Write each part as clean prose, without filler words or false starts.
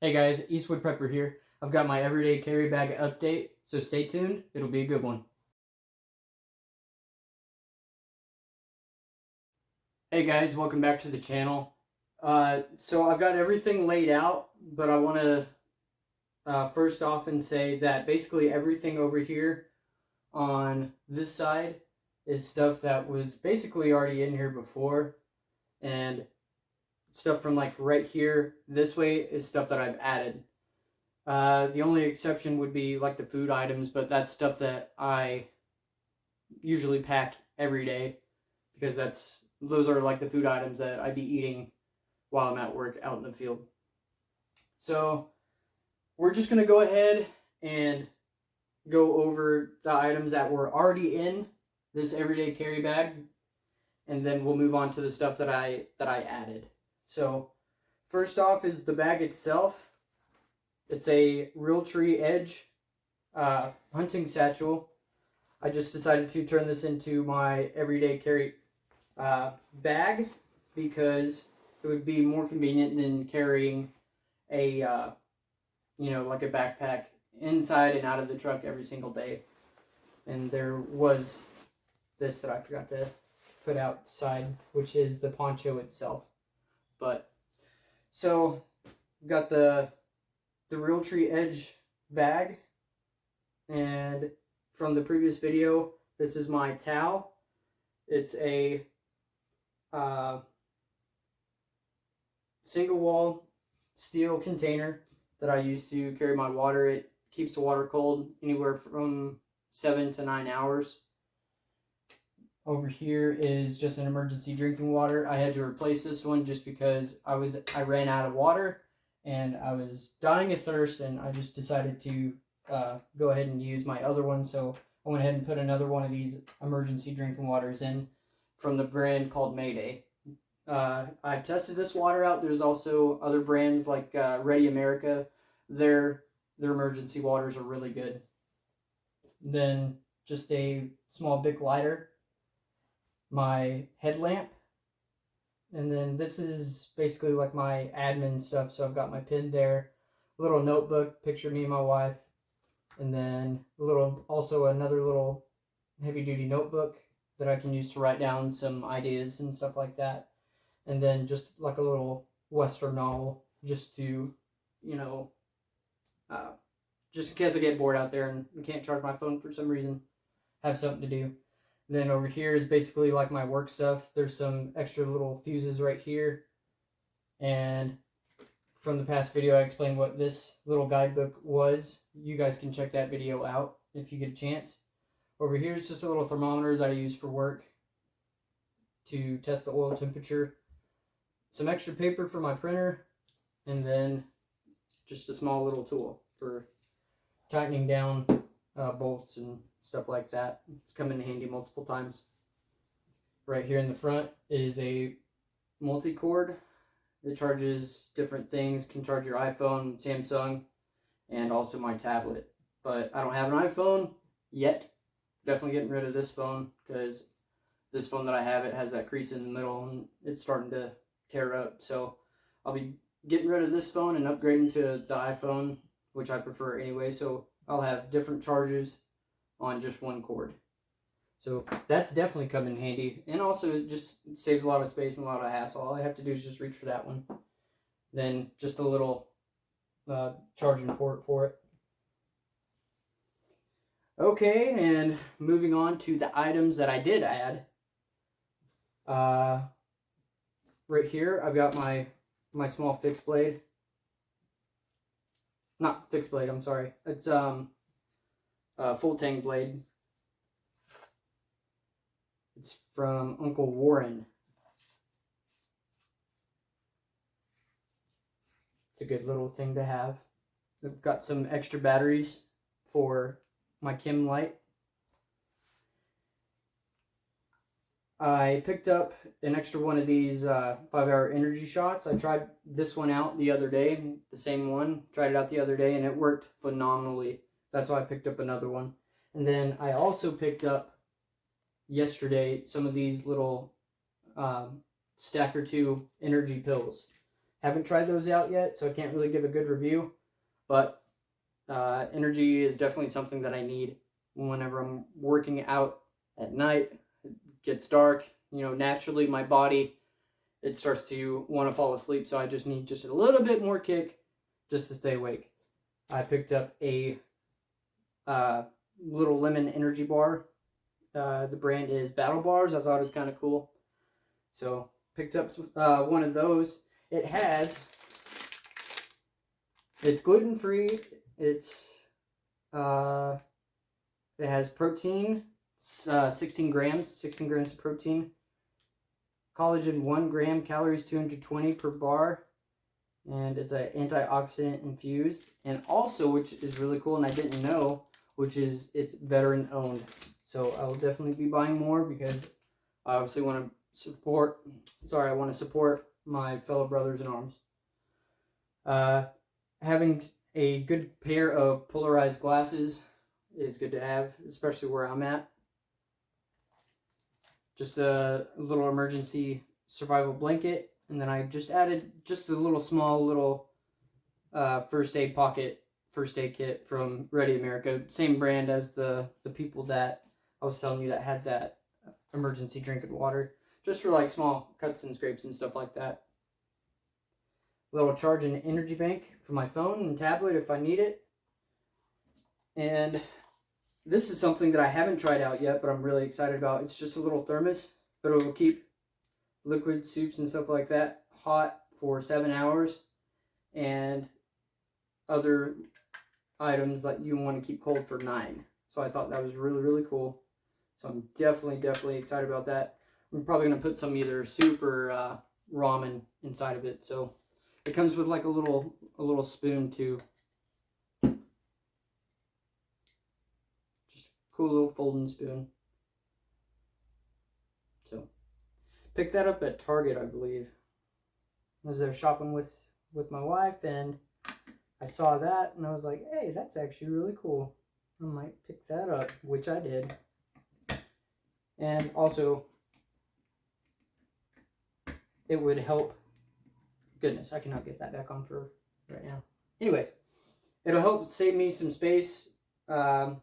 Hey guys, Eastwood Prepper here. I've got my everyday carry bag update, so stay tuned. It'll be a good one. Hey guys, welcome back to the channel. So I've got everything laid out, but I want to first off and say that basically everything over here on this side is stuff that was basically already in here before, and stuff from like right here this way is stuff that I've added. The only exception would be like the food items, but that's stuff that I usually pack every day because those are like the food items that I'd be eating while I'm at work out in the field. So we're just going to go ahead and go over the items that were already in this everyday carry bag, and then we'll move on to the stuff that I added. So first off is the bag itself. It's a Realtree Edge hunting satchel. I just decided to turn this into my everyday carry bag because it would be more convenient than carrying a like a backpack inside and out of the truck every single day. And there was this that I forgot to put outside, which is the poncho itself. But so got the Realtree Edge bag, and from the previous video, this is my towel. It's a single wall steel container that I use to carry my water. It keeps the water cold anywhere from 7 to 9 hours. Over here is just an emergency drinking water. I had to replace this one just because I ran out of water and I was dying of thirst, and I just decided to go ahead and use my other one. So I went ahead and put another one of these emergency drinking waters in from the brand called Mayday. I've tested this water out. There's also other brands like Ready America. Their emergency waters are really good. Then just a small Bic lighter, my headlamp, and then this is basically like my admin stuff. So I've got my pen there, a little notebook, picture me and my wife, and then also another little heavy duty notebook that I can use to write down some ideas and stuff like that. And then just like a little Western novel, just to, just in case I get bored out there and can't charge my phone for some reason, have something to do. Then over here is basically like my work stuff. There's some extra little fuses right here. And from the past video, I explained what this little guidebook was. You guys can check that video out if you get a chance. Over here is just a little thermometer that I use for work to test the oil temperature. Some extra paper for my printer, and then just a small little tool for tightening down bolts and stuff like that. It's come in handy multiple times. Right here in the front is a multi-cord. It charges different things, can charge your iPhone, Samsung, and also my tablet. But I don't have an iPhone yet. Definitely getting rid of this phone because this phone that I have, it has that crease in the middle and it's starting to tear up. So I'll be getting rid of this phone and upgrading to the iPhone, which I prefer anyway. So I'll have different charges on just one cord. So that's definitely come in handy. And also it just saves a lot of space and a lot of hassle. All I have to do is just reach for that one. Then just a little charging port for it. Okay, and moving on to the items that I did add. Right here, I've got my small fixed blade. Not fixed blade, I'm sorry. It's full tang blade. It's from Uncle Warren. It's a good little thing to have. I've got some extra batteries for my chem light. I picked up an extra one of these 5-hour energy shots. I tried this one out the other day, the same one. Tried it out the other day and it worked phenomenally. That's why I picked up another one. And then I also picked up yesterday some of these little stack or two energy pills. Haven't tried those out yet, so I can't really give a good review. But energy is definitely something that I need whenever I'm working out at night. It gets dark, you know, naturally my body, it starts to want to fall asleep, so I just need just a little bit more kick just to stay awake. I picked up a little lemon energy bar. The brand is Battle Bars. I thought it was kind of cool, so picked up one of those. It's gluten free. It has protein, 16 grams of protein. Collagen 1 gram, calories 220 per bar, and it's an antioxidant infused. And also, which is really cool, and I didn't know, which is it's veteran owned. So I will definitely be buying more because I obviously want to support. I want to support my fellow brothers in arms. Having a good pair of polarized glasses is good to have, especially where I'm at. Just a little emergency survival blanket, and then I just added just a little small first aid kit from Ready America, same brand as the people that I was telling you that had that emergency drinking water, just for like small cuts and scrapes and stuff like that. A little charge and energy bank for my phone and tablet if I need it. And this is something that I haven't tried out yet, but I'm really excited about. It's just a little thermos, but it will keep liquid soups and stuff like that hot for 7 hours, and other items that you want to keep cold for 9. So I thought that was really, really cool. So I'm definitely excited about that. I'm probably going to put some either soup or ramen inside of it. So it comes with like a little spoon too. Just cool little folding spoon. So picked that up at Target, I believe. I was there shopping with my wife, and I saw that, and I was like, hey, that's actually really cool. I might pick that up, which I did. And also, it would help. Goodness, I cannot get that back on for right now. Anyways, it'll help save me some space, so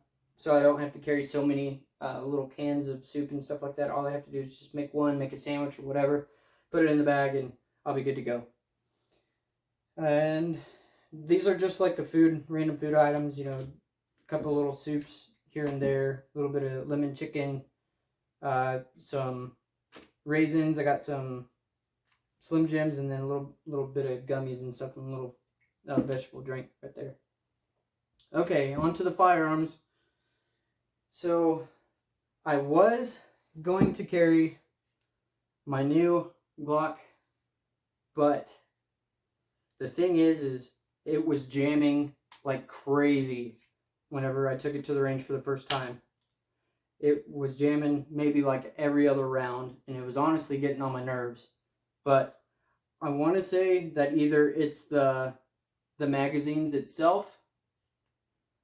I don't have to carry so many little cans of soup and stuff like that. All I have to do is just make a sandwich or whatever, put it in the bag, and I'll be good to go. And these are just like the random food items, you know, a couple of little soups here and there, a little bit of lemon chicken, some raisins. I got some Slim Jims, and then a little bit of gummies and stuff, and a little vegetable drink right there. Okay, on to the firearms. So I was going to carry my new Glock, but the thing is it was jamming like crazy whenever I took it to the range for the first time. It was jamming maybe like every other round, and it was honestly getting on my nerves. But I want to say that either it's the magazines itself,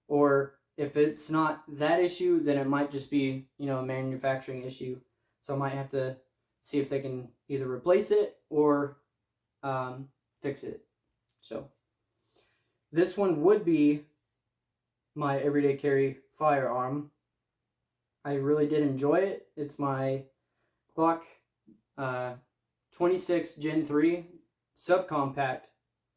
or if it's not that issue, then it might just be, you know, a manufacturing issue. So I might have to see if they can either replace it or fix it. So this one would be my everyday carry firearm. I really did enjoy it. It's my Glock 26 Gen 3 subcompact.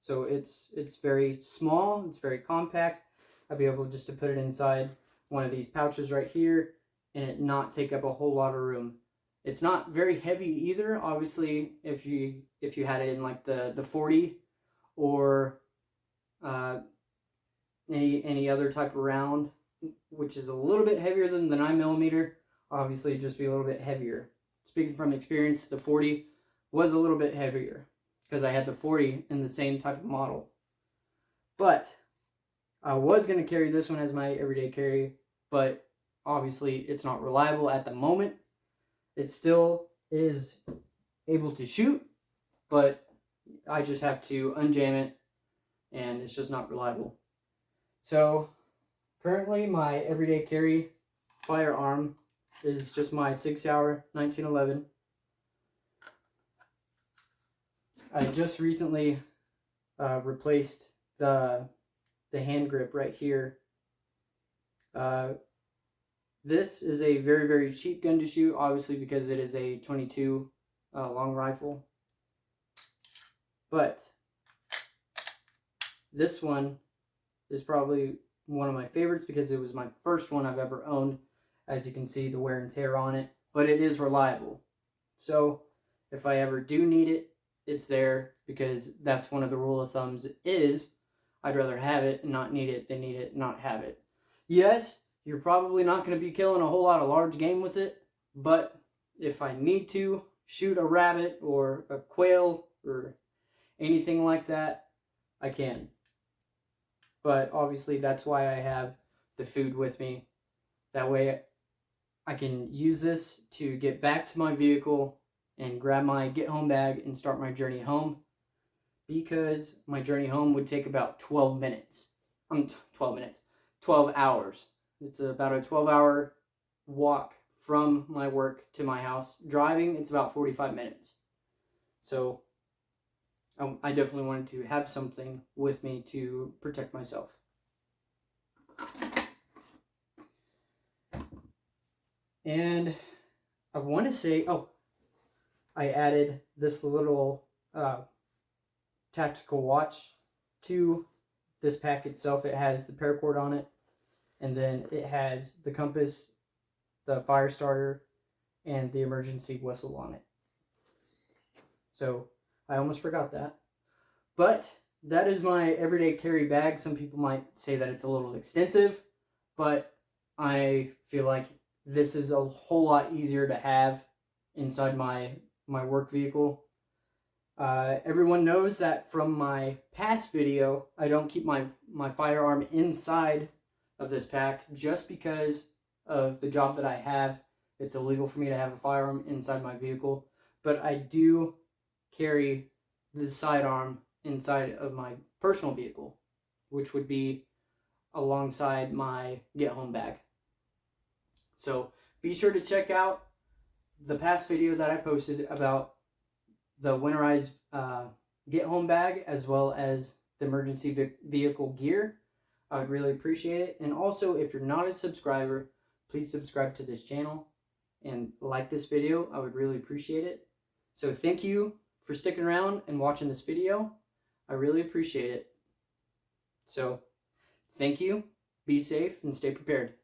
So it's very small, it's very compact. I'll be able just to put it inside one of these pouches right here and it not take up a whole lot of room. It's not very heavy either. Obviously, if you had it in like the 40 or any other type of round, which is a little bit heavier than the 9mm, obviously just be a little bit heavier. Speaking from experience, the 40 was a little bit heavier because I had the 40 in the same type of model. But I was going to carry this one as my everyday carry, but obviously it's not reliable at the moment. It still is able to shoot, but I just have to unjam it, and it's just not reliable. So currently my everyday carry firearm is just my 6-hour 1911. I just recently replaced the hand grip right here. This is a very, very cheap gun to shoot, obviously, because it is a 22 long rifle. But this one is probably one of my favorites because it was my first one I've ever owned. As you can see, the wear and tear on it, but it is reliable. So if I ever do need it, it's there, because that's one of the rule of thumbs is I'd rather have it and not need it than need it and not have it. Yes, you're probably not going to be killing a whole lot of large game with it, but if I need to shoot a rabbit or a quail or anything like that, I can. But obviously that's why I have the food with me. That way I can use this to get back to my vehicle and grab my get home bag and start my journey home, because my journey home would take about 12 minutes. 12 hours. It's about a 12-hour walk from my work to my house. Driving, it's about 45 minutes. So I definitely wanted to have something with me to protect myself. And I want to say, I added this little tactical watch to this pack itself. It has the paracord on it, and then it has the compass, the fire starter, and the emergency whistle on it. So I almost forgot that. But that is my everyday carry bag. Some people might say that it's a little extensive, but I feel like this is a whole lot easier to have inside my work vehicle. Everyone knows that from my past video, I don't keep my firearm inside of this pack just because of the job that I have. It's illegal for me to have a firearm inside my vehicle, but I do carry the sidearm inside of my personal vehicle, which would be alongside my get home bag. So be sure to check out the past video that I posted about the winterized get home bag, as well as the emergency vehicle gear. I would really appreciate it. And also, if you're not a subscriber, please subscribe to this channel and like this video. I would really appreciate it. So thank you for sticking around and watching this video. I really appreciate it. So thank you, be safe, and stay prepared.